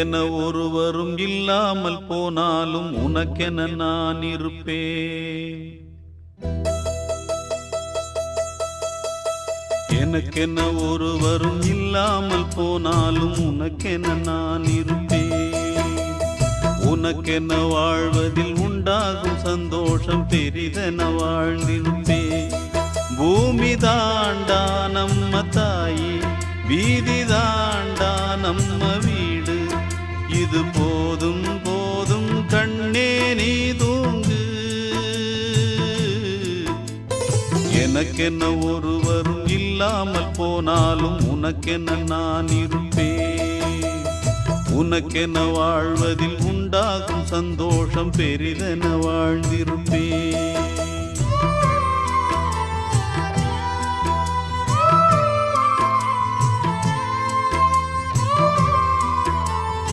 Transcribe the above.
என ஒருவரும் இல்லாமல் போனாலும் உனக்கென நான் இருப்பேன். எனக்கென ஒருவரும் இல்லாமல் போனாலும் உனக்கென நான் இருப்பேன். உனக்கென வாழ்வதில் உண்டாகும் சந்தோஷம் பெரிதென வாழ்ந்திருப்பேன். பூமி தாண்டா நம்ம தாயி, வீதி தாண்டா நம்ம வீடு. இது போதும் போதும் கண்ணே நீ தூங்கு. எனக்கென்ன ஒருவரும் இல்லாமல் போனாலும் உனக்கென்ன நான் இருப்பேன். உனக்கென்ன வாழ்வதில் உண்டாகும் சந்தோஷம் பெரிதென வாழ்ந்திருப்பேன்.